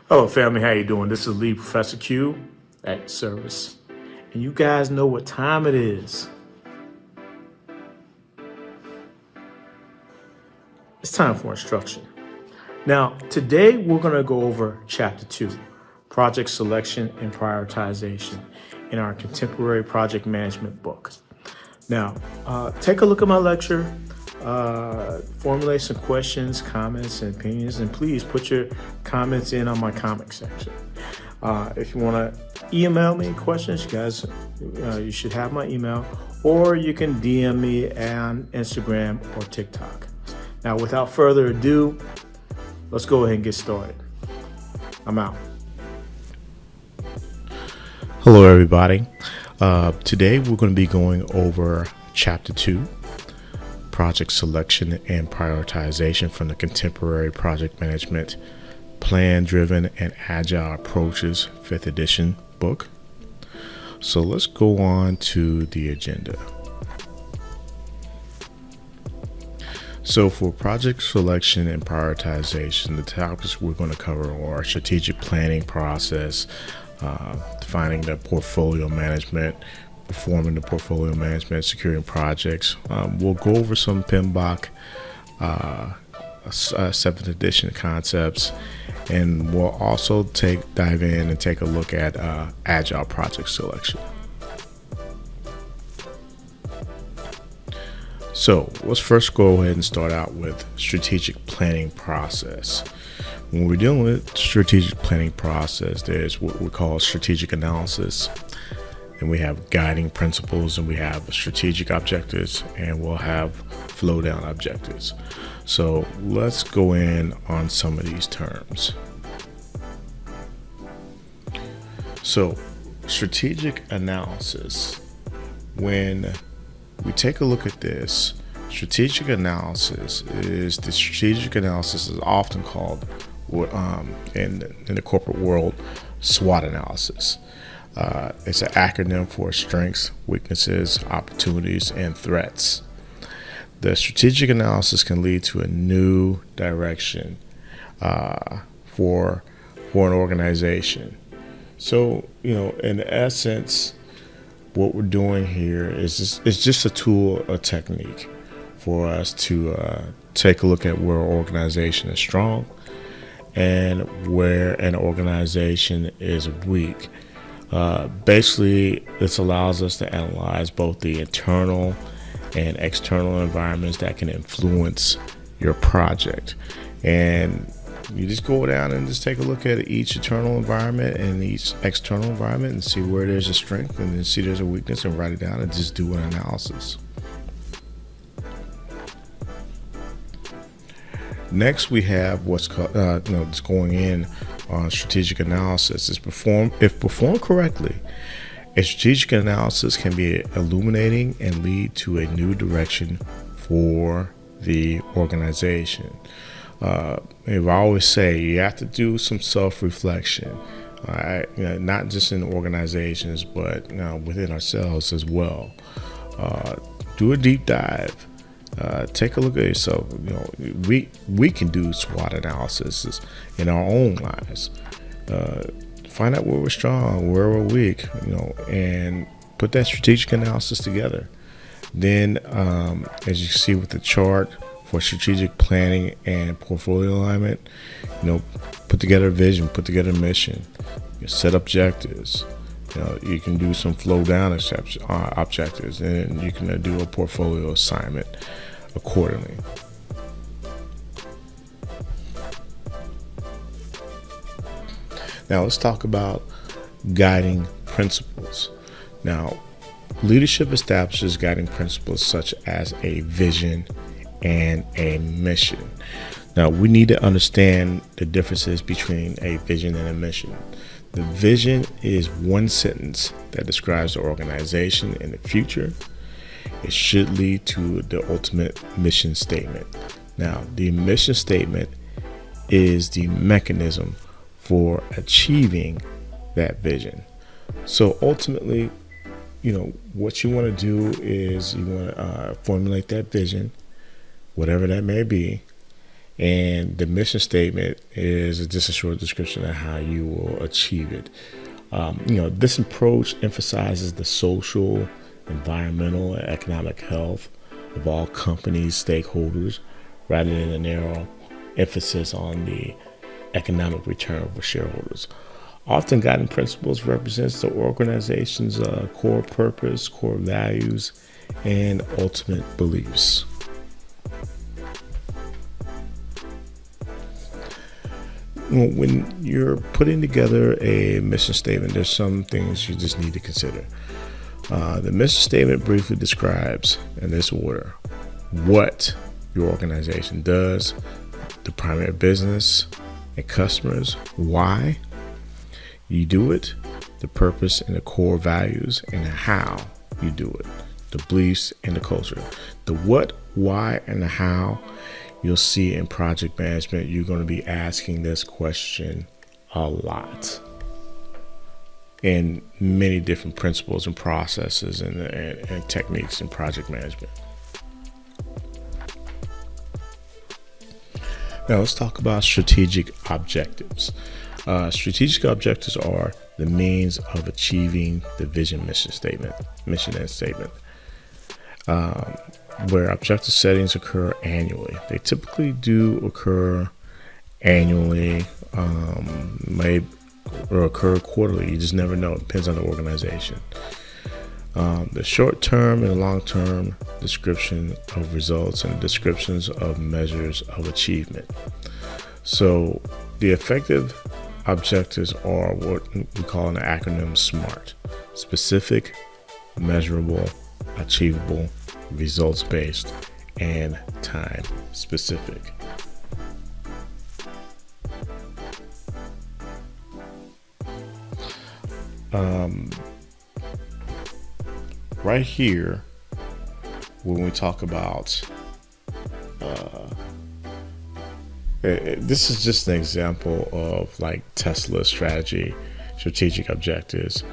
Hello, family. How you doing? This is Lee Professor Q at Service, and you guys know what time it is. It's time for instruction. Now, today we're going to go over Chapter 2, Project Selection and Prioritization, in our Contemporary Project Management book. Now, take a look at my lecture, formulate some questions, comments, and opinions, and please put your comments in on my comment section. If you want to email me questions, you guys, you should have my email, or you can DM me on Instagram or TikTok. Now, without further ado, let's go ahead and get started. I'm out. Hello, everybody. Today we're going to be going over Chapter 2, Project Selection and Prioritization from the Contemporary Project Management Plan-Driven and Agile Approaches 5th edition book. So let's go on to the agenda. So for project selection and prioritization, the topics we're going to cover are strategic planning process, defining the portfolio management, performing the portfolio management, securing projects. We'll go over some PMBOK 7th edition concepts, and we'll also dive in and take a look at agile project selection. So let's first go ahead and start out with strategic planning process. When we're dealing with strategic planning process, there's what we call strategic analysis, and we have guiding principles, and we have strategic objectives, and we'll have flow down objectives. So let's go in on some of these terms. So strategic analysis, when we take a look at this, strategic analysis is often called in the corporate world SWOT analysis. It's an acronym for strengths, weaknesses, opportunities, and threats. The strategic analysis can lead to a new direction for an organization. So, in essence, what we're doing here is just a tool, a technique for us to take a look at where an organization is strong and where an organization is weak. Basically, this allows us to analyze both the internal and external environments that can influence your project. And you just go down and just take a look at each internal environment and each external environment and see where there's a strength and then see there's a weakness and write it down and just do an analysis. Next, we have what's called, just going in on strategic analysis. If performed correctly, a strategic analysis can be illuminating and lead to a new direction for the organization. I always say you have to do some self-reflection, not just in organizations, but within ourselves as well. Do a deep dive. Take a look at yourself. We can do SWOT analysis in our own lives. Find out where we're strong, where we're weak, and put that strategic analysis together. Then, as you see with the chart for strategic planning and portfolio alignment, put together a vision, put together a mission, set objectives. You can do some flow down objectives, and you can do a portfolio assignment accordingly. Now let's talk about guiding principles. Now, leadership establishes guiding principles such as a vision and a mission. Now, we need to understand the differences between a vision and a mission. The vision is one sentence that describes the organization in the future. It should lead to the ultimate mission statement. Now, the mission statement is the mechanism for achieving that vision. So ultimately, what you want to do is you want to formulate that vision, whatever that may be, And the mission statement is just a short description of how you will achieve it. This approach emphasizes the social, environmental, and economic health of all companies' stakeholders rather than a narrow emphasis on the economic return for shareholders. Often guiding principles represents the organization's core purpose, core values, and ultimate beliefs. When you're putting together a mission statement, there's some things you just need to consider. The mission statement briefly describes, in this order, what your organization does, the primary business and customers, why you do it, the purpose and the core values, and how you do it, the beliefs and the culture. The what, why, and the how, you'll see in project management, you're going to be asking this question a lot in many different principles and processes and techniques in project management. Now let's talk about strategic objectives. Strategic objectives are the means of achieving the vision mission and statement, where objective settings occur annually. They typically do occur annually, may occur quarterly. You just never know. It depends on the organization. The short-term and long-term description of results and descriptions of measures of achievement. So the effective objectives are what we call an acronym SMART: specific, measurable, achievable, results-based, and time-specific. Right here, when we talk about this is just an example of like Tesla's strategy, strategic objectives.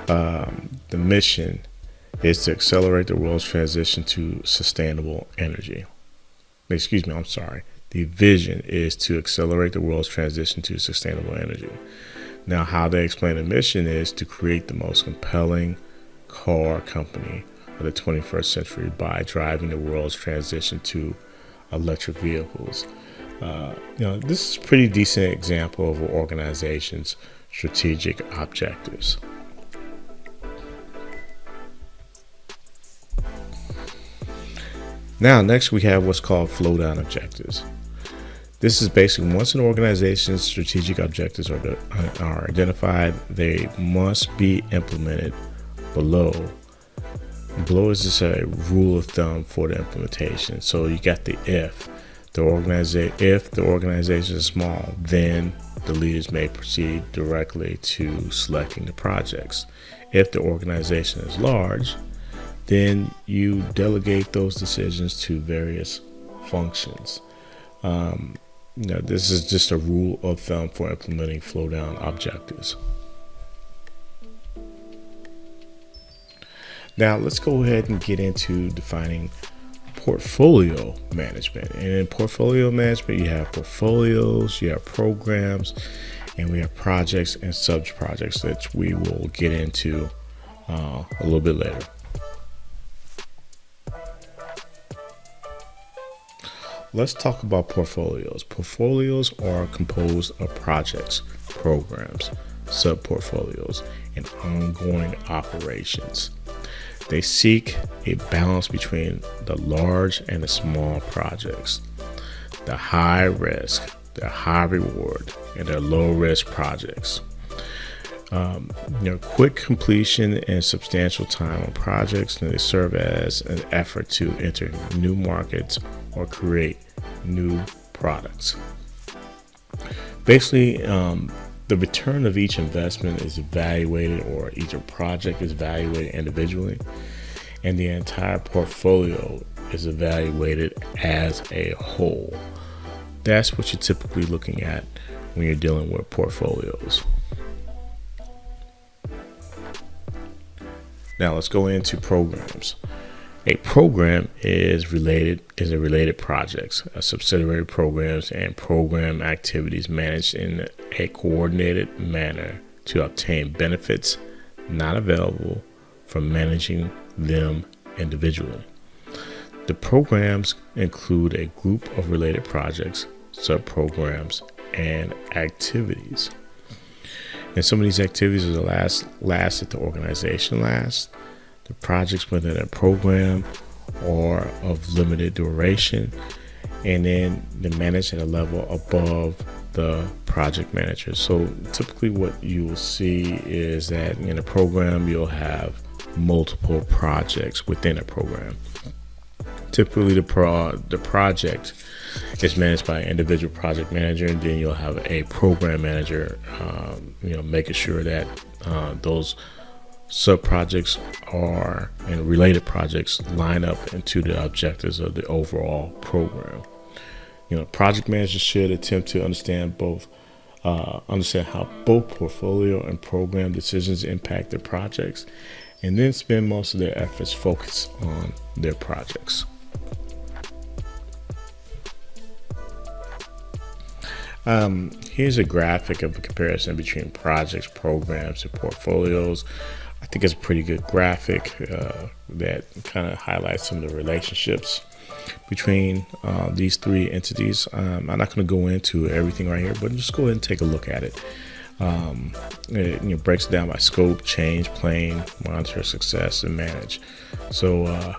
The mission is to accelerate the world's transition to sustainable energy. The vision is to accelerate the world's transition to sustainable energy. Now, how they explain the mission is to create the most compelling car company of the 21st century by driving the world's transition to electric vehicles. This is a pretty decent example of an organization's strategic objectives. Now, next we have what's called flow down objectives. This is basically once an organization's strategic objectives are identified, they must be implemented below. Below is just a rule of thumb for the implementation. So you got the if the organization is small, then the leaders may proceed directly to selecting the projects. If the organization is large, then you delegate those decisions to various functions. This is just a rule of thumb for implementing flow down objectives. Now let's go ahead and get into defining portfolio management. And in portfolio management, you have portfolios, you have programs, and we have projects and sub-projects that we will get into a little bit later. Let's talk about portfolios. Portfolios are composed of projects, programs, sub-portfolios, and ongoing operations. They seek a balance between the large and the small projects, the high risk, the high reward, and the low risk projects. Quick completion and substantial time on projects, and they serve as an effort to enter new markets or create new products. Basically, the return of each investment is evaluated, or each project is evaluated individually, and the entire portfolio is evaluated as a whole. That's what you're typically looking at when you're dealing with portfolios. Now let's go into programs. A program is a related projects, subsidiary programs, and program activities managed in a coordinated manner to obtain benefits not available from managing them individually. The programs include a group of related projects, subprograms, and activities. And some of these activities will last that the organization lasts. The projects within a program are of limited duration, and then they're managed at a level above the project manager. So typically what you will see is that in a program you'll have multiple projects within a program. Typically the project is managed by an individual project manager, and then you'll have a program manager making sure that those sub-projects and related projects line up into the objectives of the overall program. Project managers should attempt to understand how both portfolio and program decisions impact their projects, and then spend most of their efforts focused on their projects. Here's a graphic of a comparison between projects, programs, and portfolios. I think it's a pretty good graphic that kind of highlights some of the relationships between these three entities. I'm not going to go into everything right here, but just go ahead and take a look at it. It breaks it down by scope, change, plan, monitor, success, and manage. So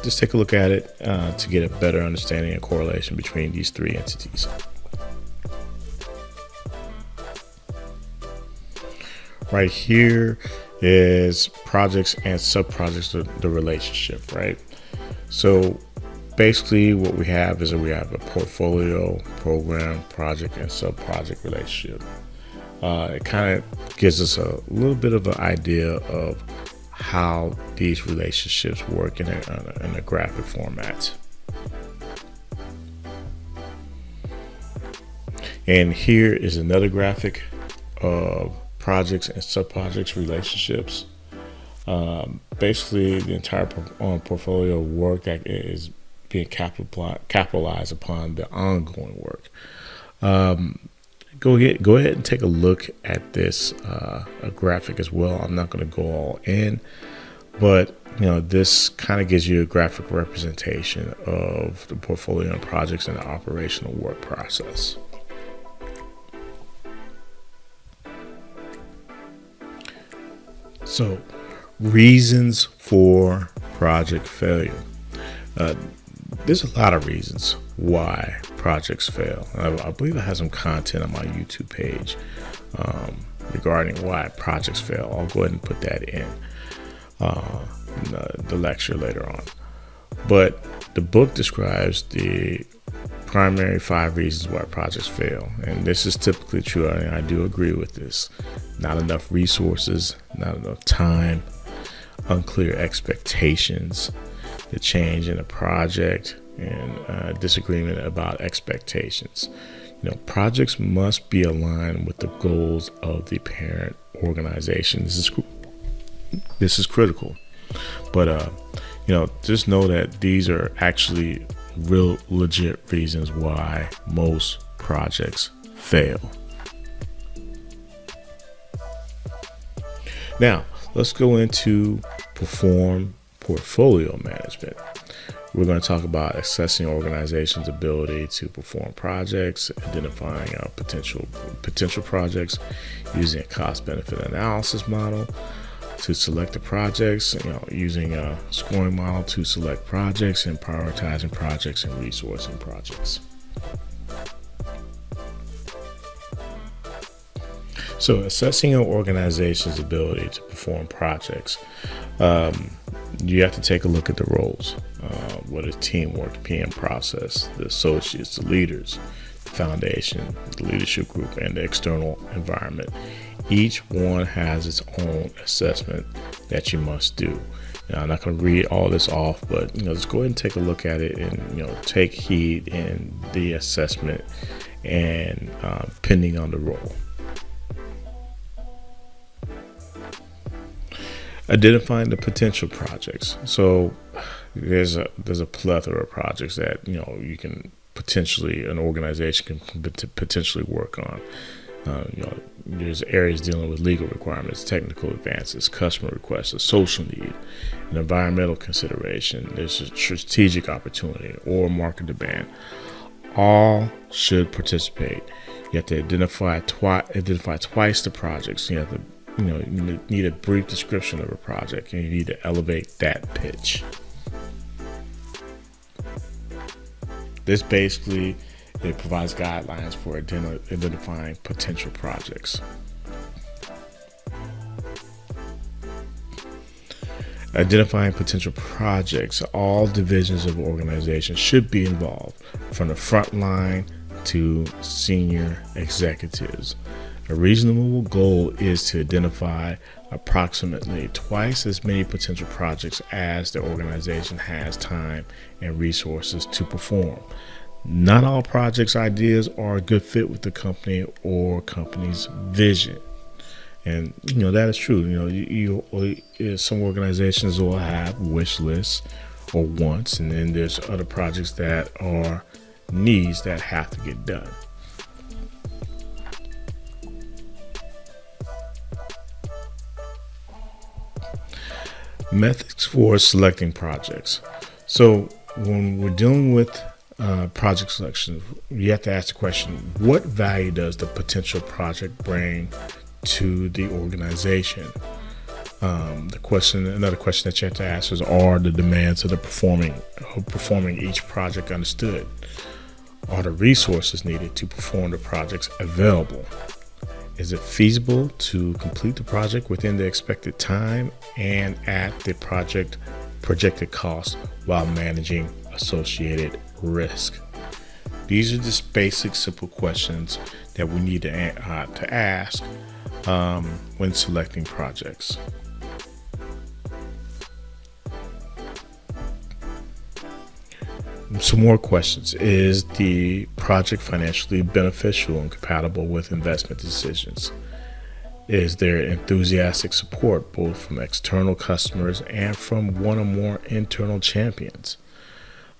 just take a look at it to get a better understanding and correlation between these three entities. Right here is projects and sub-projects, the relationship, right? So basically what we have is we have a portfolio, program, project, and sub-project relationship. It kind of gives us a little bit of an idea of how these relationships work in a graphic format. And here is another graphic of projects and sub-projects relationships. Basically, the entire portfolio work that is being capitalized upon the ongoing work. Go ahead and take a look at this graphic as well. I'm not going to go all in, but this kind of gives you a graphic representation of the portfolio and projects and the operational work process. So, reasons for project failure. There's a lot of reasons why projects fail. I believe I have some content on my YouTube page regarding why projects fail. I'll go ahead and put that in the lecture later on. But the book describes the primary 5 reasons why projects fail. And this is typically true, and I do agree with this. Not enough resources, not enough time, unclear expectations, the change in a project, and disagreement about expectations. Projects must be aligned with the goals of the parent organization. This is critical. But just know that these are actually real legit reasons why most projects fail. Now, let's go into perform portfolio management. We're going to talk about assessing organizations' ability to perform projects, identifying potential projects, using a cost-benefit analysis model to select the projects, using a scoring model to select projects, and prioritizing projects and resourcing projects. So, assessing an organization's ability to perform projects, you have to take a look at the roles. What is teamwork, the PM process, the associates, the leaders, the foundation, the leadership group, and the external environment. Each one has its own assessment that you must do. Now, I'm not going to read all this off, but just go ahead and take a look at it and take heed in the assessment and depending on the role. Identifying the potential projects. So there's a plethora of projects that you can potentially an organization can potentially work on. There's areas dealing with legal requirements, technical advances, customer requests, a social need, an environmental consideration. There's a strategic opportunity or market demand. All should participate. You have to identify twice the projects. You have to, you need a brief description of a project, and you need to elevate that pitch. This basically it provides guidelines for identifying potential projects. Identifying potential projects. All divisions of organizations should be involved, from the front line to senior executives. A reasonable goal is to identify approximately twice as many potential projects as the organization has time and resources to perform. Not all projects ideas are a good fit with the company or company's vision. And that is true. Some organizations will have wish lists or wants, and then there's other projects that are needs that have to get done. Methods for selecting projects. So when we're dealing with project selection, you have to ask the question: what value does the potential project bring to the organization? Another question that you have to ask is: are the demands of the performing each project understood? Are the resources needed to perform the projects available? Is it feasible to complete the project within the expected time and at the projected cost while managing associated risk? These are just basic, simple questions that we need to ask when selecting projects. Some more questions. Is the project financially beneficial and compatible with investment decisions? Is there enthusiastic support both from external customers and from one or more internal champions?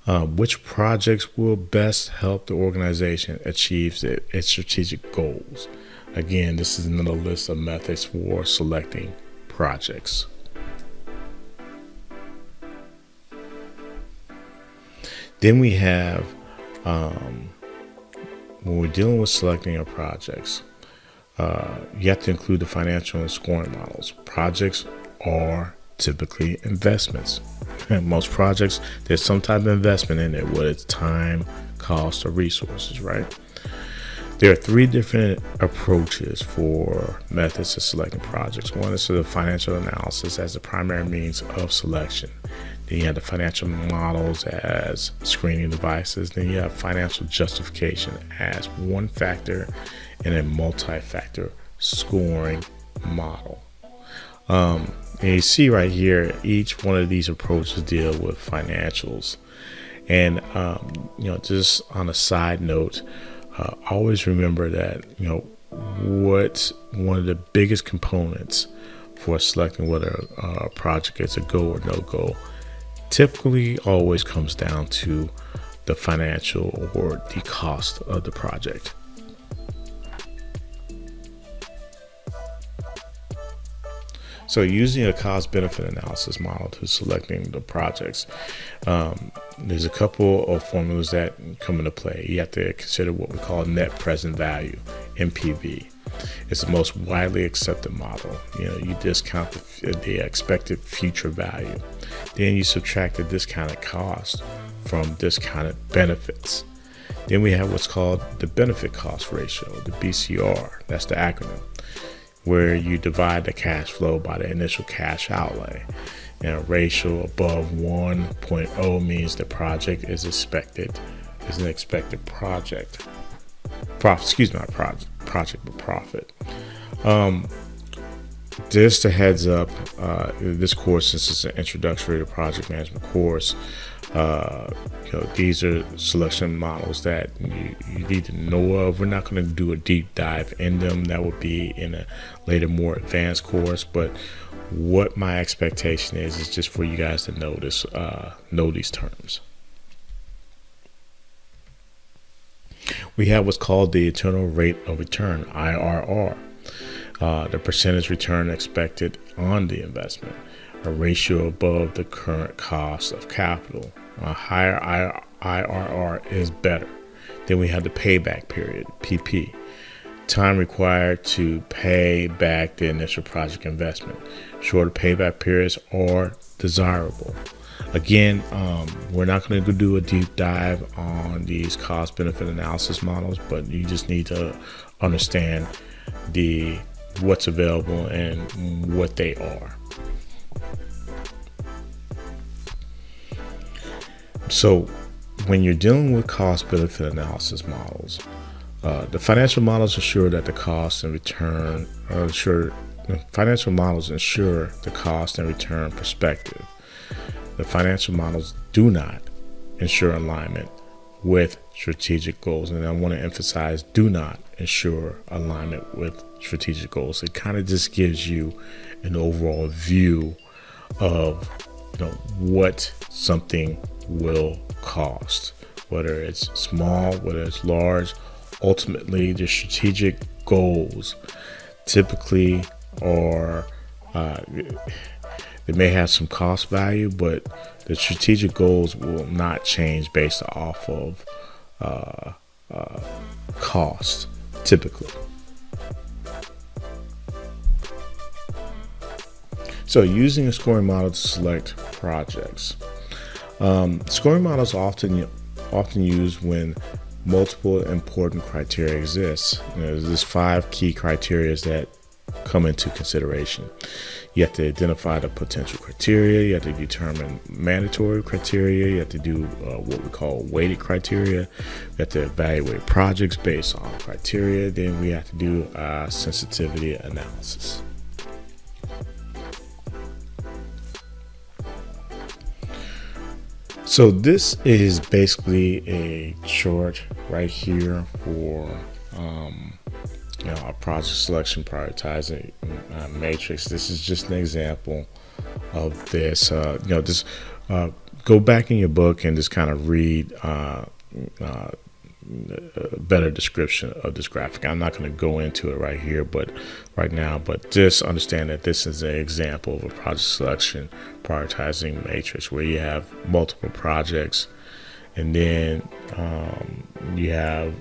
Which projects will best help the organization achieve its strategic goals? Again, this is another list of methods for selecting projects. Then we have, when we're dealing with selecting our projects, you have to include the financial and scoring models. Projects are typically investments. Most projects, there's some type of investment in it, whether it's time, cost, or resources, right? There are three different approaches for methods of selecting projects. One is the financial analysis as the primary means of selection. Then you have the financial models as screening devices. Then you have financial justification as one factor in a multi-factor scoring model. And you see right here, each one of these approaches deal with financials. And, just on a side note, always remember that, what one of the biggest components for selecting whether a project is a go or no go typically always comes down to the financial or the cost of the project. So using a cost-benefit analysis model to selecting the projects, there's a couple of formulas that come into play. You have to consider what we call net present value, NPV. It's the most widely accepted model. You discount the expected future value. Then you subtract the discounted cost from discounted benefits. Then we have what's called the benefit cost ratio, the BCR. That's the acronym, where you divide the cash flow by the initial cash outlay. And a ratio above 1.0 means the project is an expected project. Profit. just a heads up, this course, since it's an introductory to project management course, these are selection models that you need to know of. We're not going to do a deep dive in them. That would be in a later, more advanced course. But what my expectation is just for you guys to know these terms. We have what's called the internal rate of return, IRR, the percentage return expected on the investment, a ratio above the current cost of capital. A higher IRR is better. Then we have the payback period, PP, time required to pay back the initial project investment. Shorter payback periods are desirable. Again, we're not going to do a deep dive on these cost-benefit analysis models, but you just need to understand what's available and what they are. So when you're dealing with cost-benefit analysis models, the financial models ensure that the cost and return financial models ensure the cost and return perspective. The financial models do not ensure alignment with strategic goals, and I want to emphasize do not ensure alignment with strategic goals. It kind of just gives you an overall view of what something will cost, whether it's small, whether it's large. Ultimately, the strategic goals typically are they may have some cost value, but the strategic goals will not change based off of cost typically. So using a scoring model to select projects. Scoring models are often used when multiple important criteria exist. There's 5 key criteria that come into consideration. You have to identify the potential criteria. You have to determine mandatory criteria. You have to do what we call weighted criteria. You have to evaluate projects based on criteria. Then we have to do a sensitivity analysis. So this is basically a chart right here for a project selection prioritizing matrix. This is just an example of this. Go back in your book and just kind of read a better description of this graphic. I'm not going to go into it right now, but just understand that this is an example of a project selection prioritizing matrix where you have multiple projects, and then you have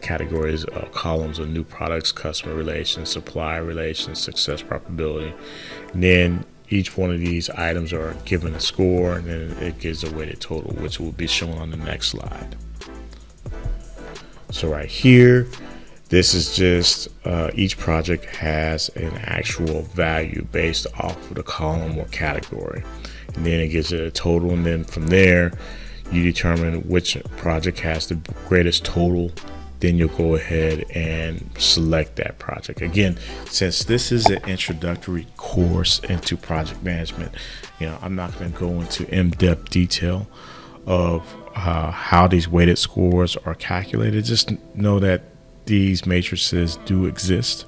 categories, columns of new products, customer relations, supplier relations, success probability. And then each one of these items are given a score, and then it gives a weighted total, which will be shown on the next slide. So right here, this is just each project has an actual value based off of the column or category. And then it gives it a total, and then from there, you determine which project has the greatest total. Then you'll go ahead and select that project. Again, since this is an introductory course into project management, I'm not going to go into in-depth detail of how these weighted scores are calculated. Just know that these matrices do exist,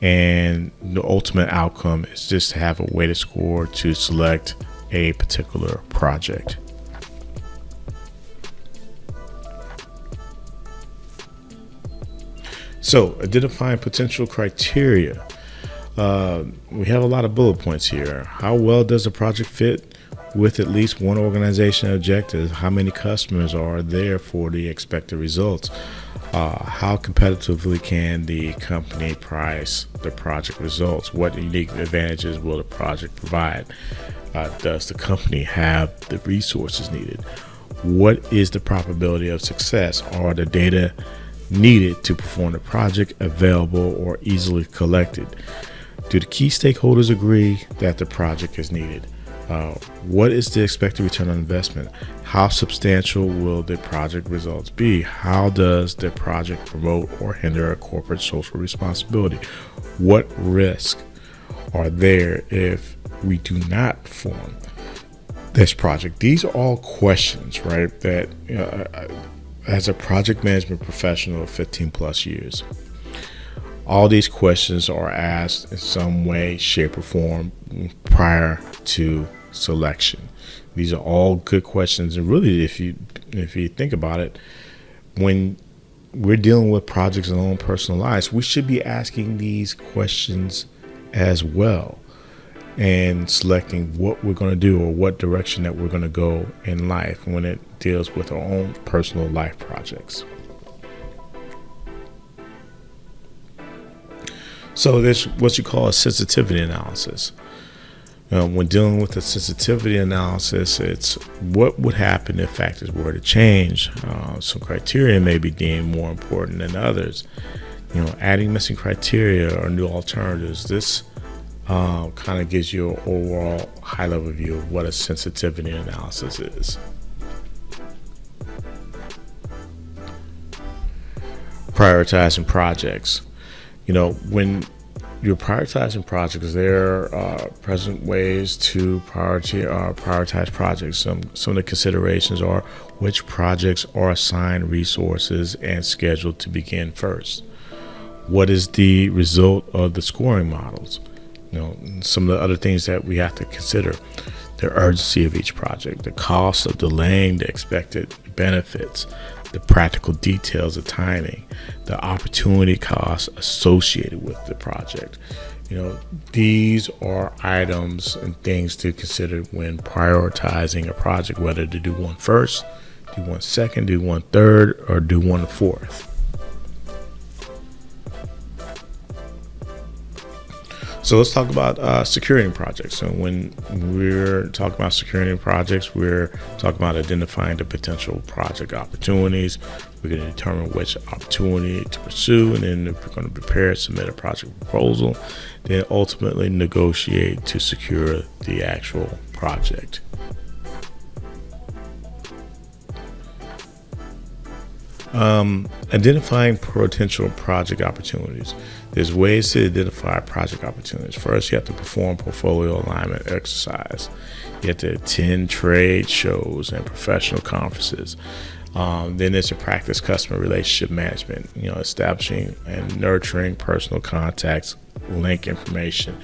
and the ultimate outcome is just to have a weighted score to select a particular project. So, identifying potential criteria. We have a lot of bullet points here. How well does a project fit with at least one organization objective? How many customers are there for the expected results? How competitively can the company price the project results? What unique advantages will the project provide? Does the company have the resources needed? What is the probability of success? Are the data needed to perform the project available or easily collected? Do the key stakeholders agree that the project is needed? What is the expected return on investment? How substantial will the project results be? How does the project promote or hinder a corporate social responsibility? What risk are there if we do not perform this project? These are all questions, right, that as a project management professional of 15 plus years, all these questions are asked in some way, shape, or form prior to selection. These are all good questions, and really, if you think about it, when we're dealing with projects in our own personal lives, we should be asking these questions as well and selecting what we're going to do or what direction that we're going to go in life when it deals with our own personal life projects. So there's what you call a sensitivity analysis. When dealing with a sensitivity analysis, it's what would happen if factors were to change. Some criteria may be deemed more important than others. Adding missing criteria or new alternatives. This kind of gives you an overall high-level view of what a sensitivity analysis is. Prioritizing projects. When you're prioritizing projects, there are present ways to prioritize projects. Some of the considerations are which projects are assigned resources and scheduled to begin first. What is the result of the scoring models? Some of the other things that we have to consider: the urgency of each project, the cost of delaying the expected benefits, the practical details of timing, the opportunity costs associated with the project. These are items and things to consider when prioritizing a project, whether to do one first, do one second, do one third, or do one fourth. So let's talk about securing projects. So when we're talking about securing projects, we're talking about identifying the potential project opportunities. We're going to determine which opportunity to pursue, and then if we're going to prepare and submit a project proposal, then ultimately negotiate to secure the actual project. Identifying potential project opportunities. There's ways to identify project opportunities. First, you have to perform portfolio alignment exercise. You have to attend trade shows and professional conferences. Then there's to practice customer relationship management, establishing and nurturing personal contacts, link information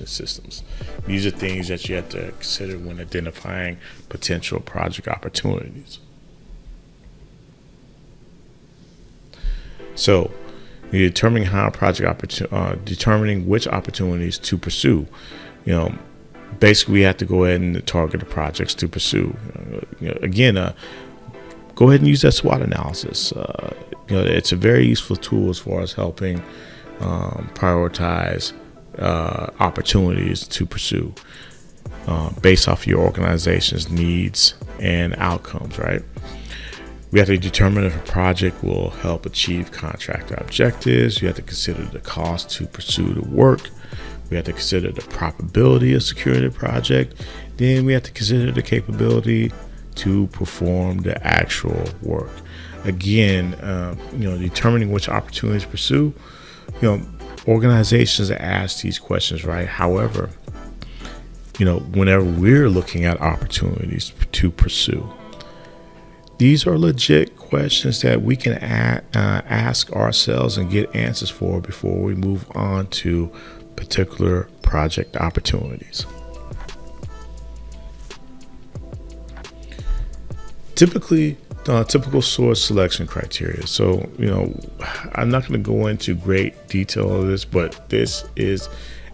systems. These are things that you have to consider when identifying potential project opportunities. So, you're determining determining which opportunities to pursue. Basically, we have to go ahead and target the projects to pursue. Go ahead and use that SWOT analysis. It's a very useful tool as far as helping prioritize opportunities to pursue based off your organization's needs and outcomes, right? We have to determine if a project will help achieve contractor objectives. You have to consider the cost to pursue the work. We have to consider the probability of securing the project. Then we have to consider the capability to perform the actual work. Again, determining which opportunities to pursue. Organizations ask these questions, right? However, whenever we're looking at opportunities to pursue, these are legit questions that we can ask ourselves and get answers for before we move on to particular project opportunities. Typical source selection criteria. So, I'm not going to go into great detail of this, but this is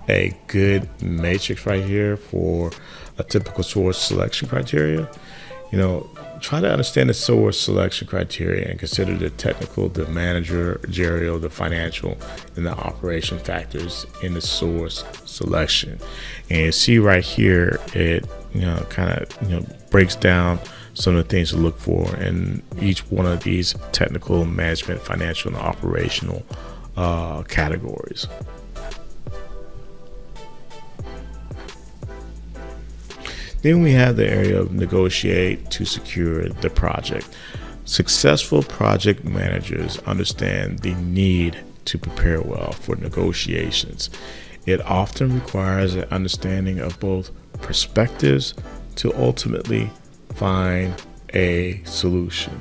a good matrix right here for a typical source selection criteria. Try to understand the source selection criteria and consider the technical, the managerial, the financial, and the operation factors in the source selection. And you see right here, it breaks down some of the things to look for in each one of these technical, management, financial, and operational categories. Then we have the area of negotiate to secure the project. Successful project managers understand the need to prepare well for negotiations It often requires an understanding of both perspectives to ultimately find a solution.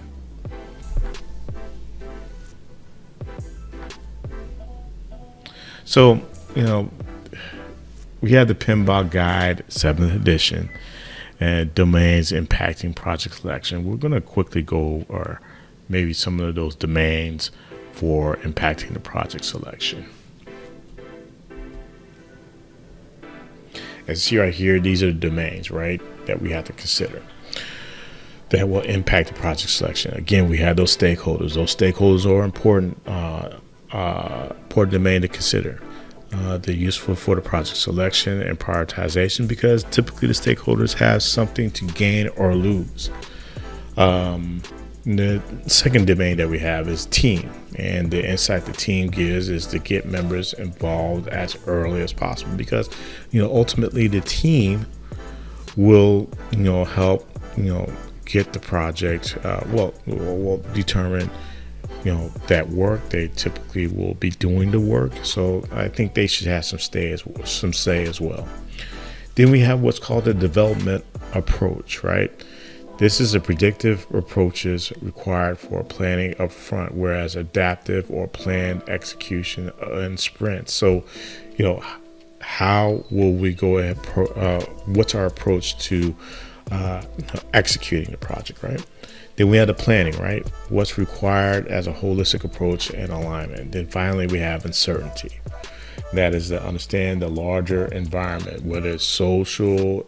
So, we have the PMBOK Guide, 7th edition, and domains impacting project selection. We're going to quickly go over maybe some of those domains for impacting the project selection. As you see right here, these are the domains, right, that we have to consider that will impact the project selection. Again, we have those stakeholders. Those stakeholders are important domain to consider. They're useful for the project selection and prioritization because typically the stakeholders have something to gain or lose. The second domain that we have is team, and the insight the team gives is to get members involved as early as possible because ultimately the team will help get the project will determine that work. They typically will be doing the work, so I think they should have some say as well. Then we have what's called the development approach, right? This is a predictive approaches required for planning up front, whereas adaptive or planned execution in sprints. So, how will we go ahead? What's our approach to executing the project, right? Then we have the planning, right? What's required as a holistic approach and alignment. Then finally, we have uncertainty. That is to understand the larger environment, whether it's social,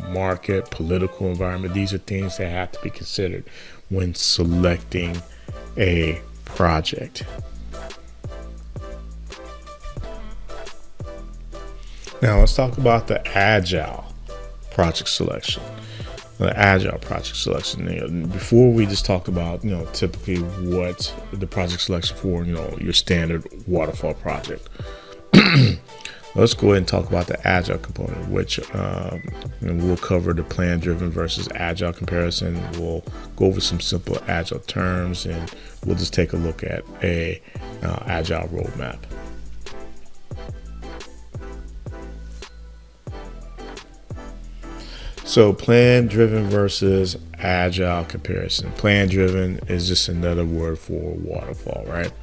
market, political environment. These are things that have to be considered when selecting a project. Now let's talk about the Agile project selection. The Agile project selection. Before we just talked about, typically what the project selection for, your standard waterfall project. Let's go ahead and talk about the Agile component, which we'll cover the plan-driven versus Agile comparison. We'll go over some simple Agile terms, and we'll just take a look at a Agile roadmap. So plan-driven versus Agile comparison. Plan-driven is just another word for waterfall, right?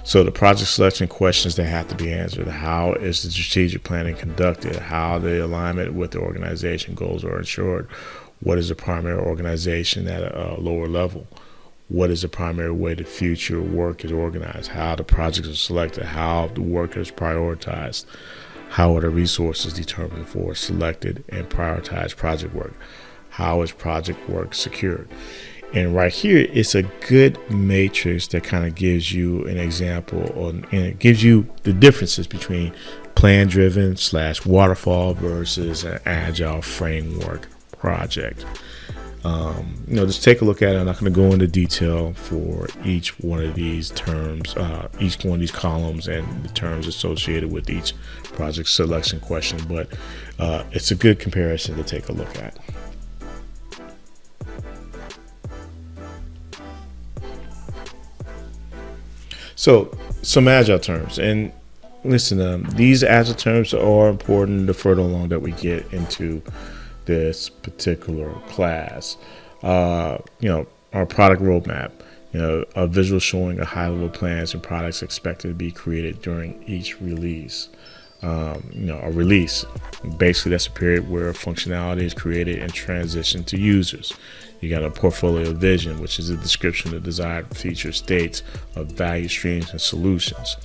So the project selection questions that have to be answered. How is the strategic planning conducted? How the alignment with the organization goals are ensured? What is the primary organization at a lower level? What is the primary way the future work is organized? How the projects are selected? How the work is prioritized? How are the resources determined for selected and prioritized project work? How is project work secured? And right here, it's a good matrix that kind of gives you an example, and it gives you the differences between plan-driven / waterfall versus an Agile framework project. Just take a look at it. I'm not going to go into detail for each one of these terms, each one of these columns and the terms associated with each project selection question, but it's a good comparison to take a look at. So some Agile terms, and listen, these Agile terms are important the further along that we get into this particular class. Our product roadmap, a visual showing a high level plans and products expected to be created during each release. A release, basically that's a period where functionality is created and transitioned to users. You got a portfolio vision, which is a description of desired feature states of value streams and solutions.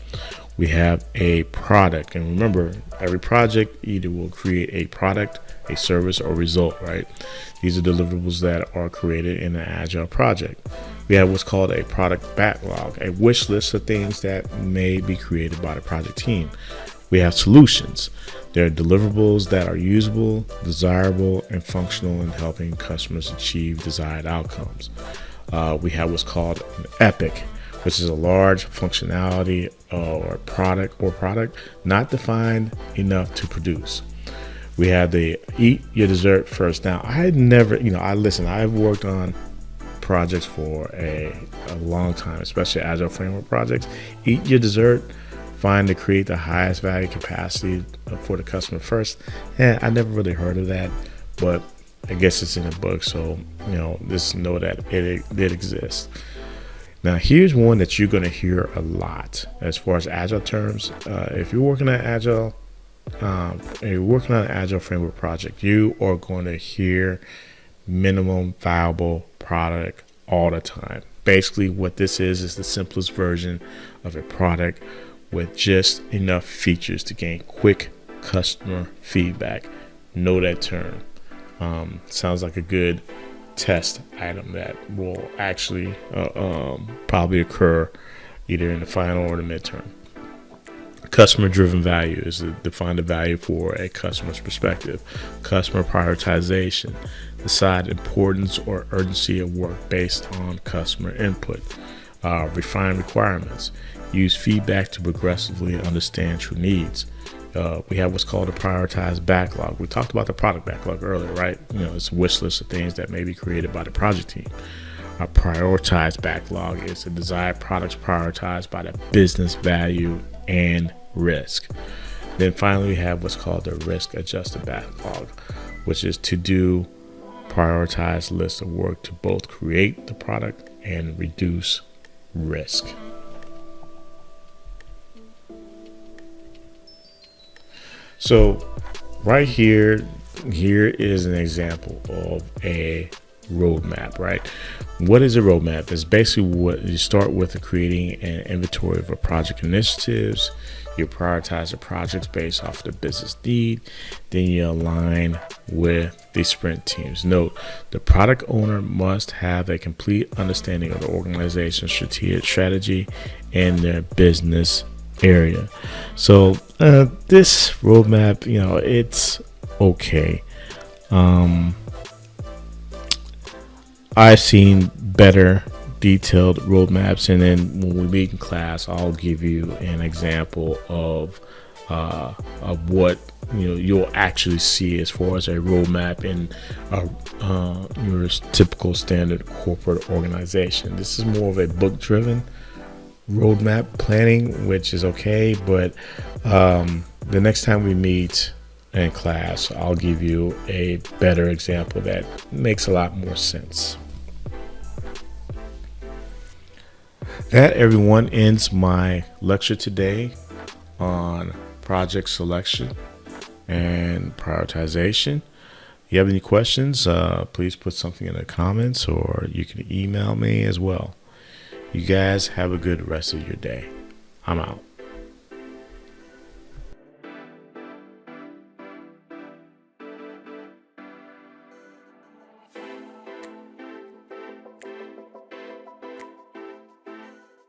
We have a product, and remember, every project either will create a product, a service, or result, right? These are deliverables that are created in an Agile project. We have what's called a product backlog, a wish list of things that may be created by the project team. We have solutions. They're deliverables that are usable, desirable, and functional in helping customers achieve desired outcomes. We have what's called an epic, which is a large functionality or product not defined enough to produce. We have the eat your dessert first. Now, I've worked on projects for a long time, especially Agile framework projects. Eat your dessert find to create the highest value capacity for the customer first. And I never really heard of that, but I guess it's in the book, so just know that it exists. Now, here's one that you're going to hear a lot as far as Agile terms. If you're working on Agile, framework project, you are going to hear minimum viable product all the time. Basically, what this is the simplest version of a product with just enough features to gain quick customer feedback. Know that term. Sounds like a good test item that will actually probably occur either in the final or the midterm. Customer driven value is to define the value for a customer's perspective. Customer prioritization, decide importance or urgency of work based on customer input. Refine requirements, use feedback to progressively understand true needs. We have what's called a prioritized backlog. We talked about the product backlog earlier, right? It's a wish list of things that may be created by the project team. A prioritized backlog is the desired products prioritized by the business value and risk. Then finally, we have what's called the risk adjusted backlog, which is to do prioritized list of work to both create the product and reduce risk. So right here is an example of a roadmap, right? What is a roadmap? It's basically what you start with creating an inventory of a project initiatives. You prioritize the projects based off the business need. Then you align with the sprint teams. Note, the product owner must have a complete understanding of the organization's strategy and their business area. So this roadmap, it's okay. I've seen better detailed roadmaps, and then when we meet in class, I'll give you an example of what you'll actually see as far as a roadmap in your typical standard corporate organization. This is more of a book-driven roadmap planning, which is okay, but the next time we meet in class, I'll give you a better example that makes a lot more sense. That, everyone, ends my lecture today on project selection and prioritization. If you have any questions, please put something in the comments, or you can email me as well. You guys have a good rest of your day. I'm out.